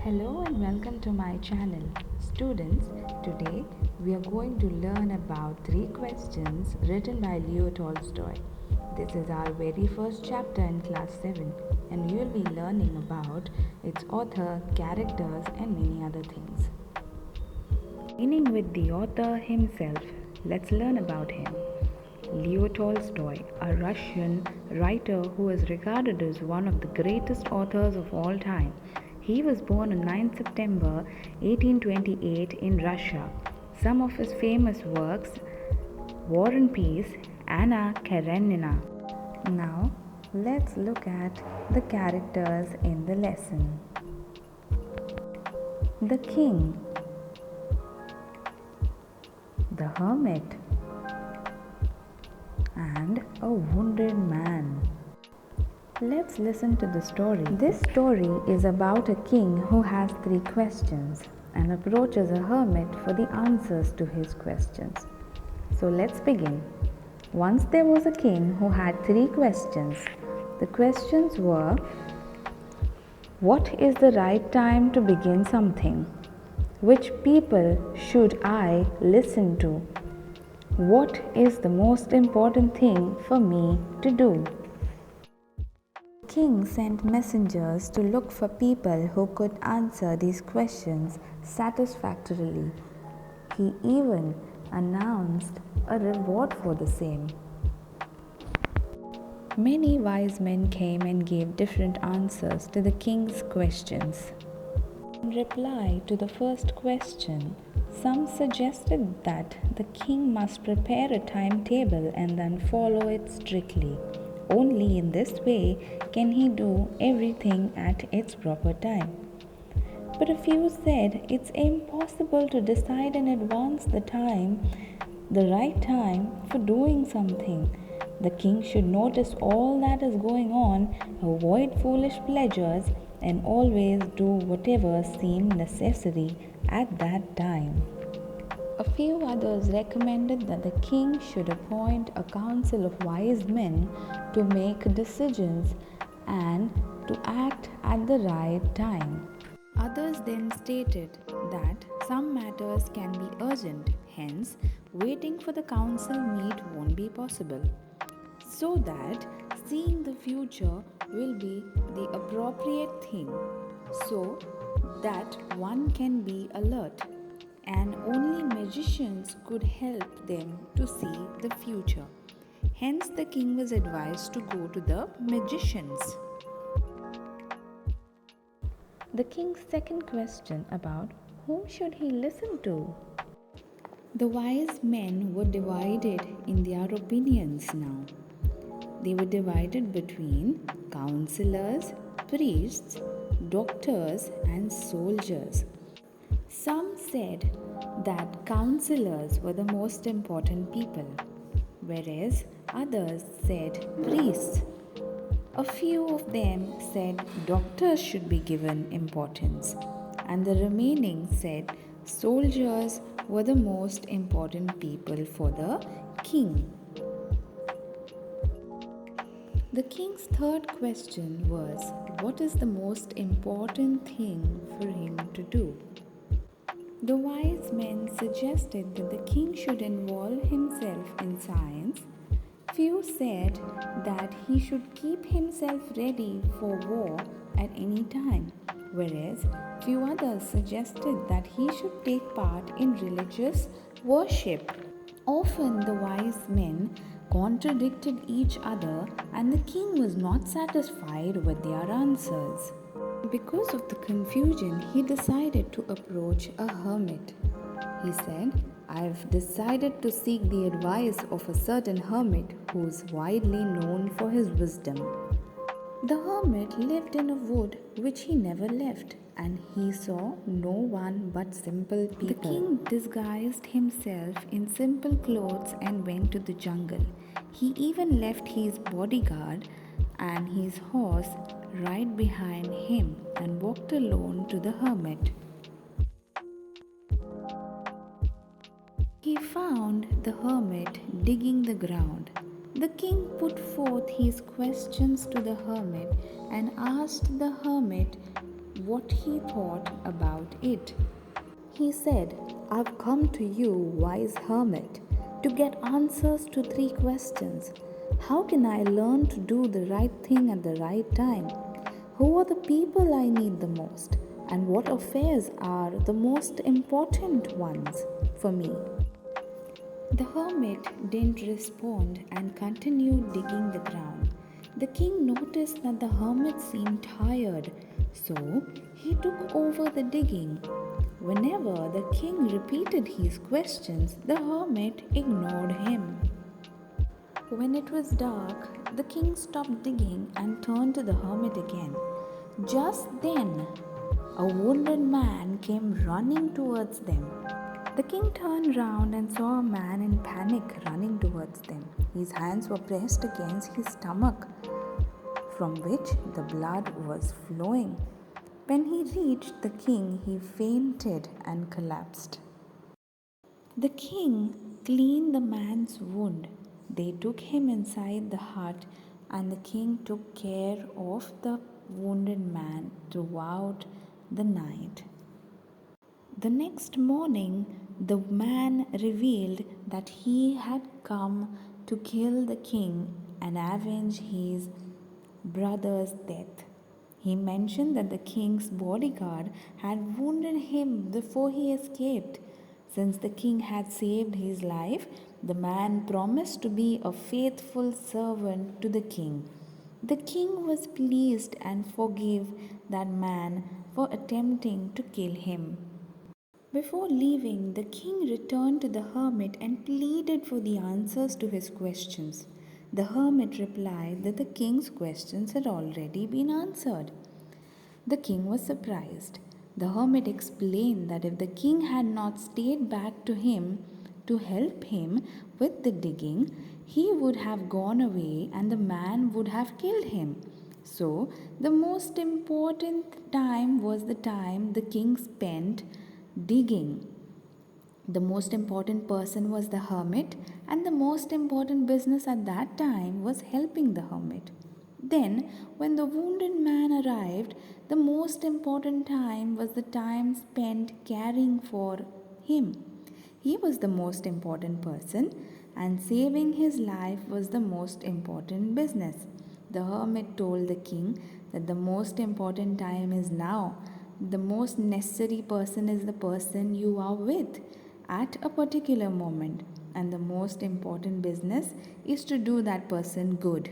Hello and welcome to my channel. Students, today we are going to learn about 3 questions written by Leo Tolstoy. This is our very first chapter in class 7 and we will be learning about its author, characters and many other things. Beginning with the author himself, let's learn about him. Leo Tolstoy, a Russian writer who is regarded as one of the greatest authors of all time. He was born on 9 September 1828 in Russia. Some of his famous works: War and Peace, Anna Karenina. Now, let's look at the characters in the lesson. The king, the hermit, and a wounded man. Let's listen to the story. This story is about a king who has 3 questions and approaches a hermit for the answers to his questions. So let's begin. Once there was a king who had 3 questions. The questions were: what is the right time to begin something? Which people should I listen to? What is the most important thing for me to do? The king sent messengers to look for people who could answer these questions satisfactorily. He even announced a reward for the same. Many wise men came and gave different answers to the king's questions. In reply to the first question, some suggested that the king must prepare a timetable and then follow it strictly. Only in this way can he do everything at its proper time. But a few said it's impossible to decide in advance the right time for doing something. The king should notice all that is going on, avoid foolish pleasures, and always do whatever seemed necessary at that time. A few others recommended that the king should appoint a council of wise men to make decisions and to act at the right time. Others then stated that some matters can be urgent, hence, waiting for the council meet won't be possible, so that seeing the future will be the appropriate thing, so that one can be alert, and only magicians could help them to see the future. Hence, the king was advised to go to the magicians. The king's second question about whom should he listen to? The wise men were divided in their opinions now. They were divided between counselors, priests, doctors, and soldiers. Some said that counselors were the most important people, whereas others said priests. A few of them said doctors should be given importance, and the remaining said soldiers were the most important people for the king. The king's third question was, what is the most important thing for him to do? The wise men suggested that the king should involve himself in science. Few said that he should keep himself ready for war at any time, whereas few others suggested that he should take part in religious worship. Often the wise men contradicted each other, and the king was not satisfied with their answers. Because of the confusion, he decided to approach a hermit. He said, "I've decided to seek the advice of a certain hermit who is widely known for his wisdom." The hermit lived in a wood which he never left, and he saw no one but simple people. The king disguised himself in simple clothes and went to the jungle. He even left his bodyguard and his horse right behind him and walked alone to the hermit. He found the hermit digging the ground. The king put forth his questions to the hermit and asked the hermit what he thought about it. He said, I've come to you, wise hermit, to get answers to three questions. How can I learn to do the right thing at the right time? Who are the people I need the most? And what affairs are the most important ones for me? The hermit didn't respond and continued digging the ground. The king noticed that the hermit seemed tired, so he took over the digging. Whenever the king repeated his questions, the hermit ignored him. When it was dark, the king stopped digging and turned to the hermit again. Just then, a wounded man came running towards them. The king turned round and saw a man in panic running towards them. His hands were pressed against his stomach, from which the blood was flowing. When he reached the king, he fainted and collapsed. The king cleaned the man's wound. They took him inside the hut, and the king took care of the wounded man throughout the night. The next morning, the man revealed that he had come to kill the king and avenge his brother's death. He mentioned that the king's bodyguard had wounded him before he escaped. Since the king had saved his life, the man promised to be a faithful servant to the king. The king was pleased and forgave that man for attempting to kill him. Before leaving, the king returned to the hermit and pleaded for the answers to his questions. The hermit replied that the king's questions had already been answered. The king was surprised. The hermit explained that if the king had not stayed back to him to help him with the digging, he would have gone away and the man would have killed him. So, the most important time was the time the king spent digging. The most important person was the hermit, and the most important business at that time was helping the hermit. Then, when the wounded man arrived, the most important time was the time spent caring for him. He was the most important person, and saving his life was the most important business. The hermit told the king that the most important time is now. The most necessary person is the person you are with at a particular moment, and the most important business is to do that person good.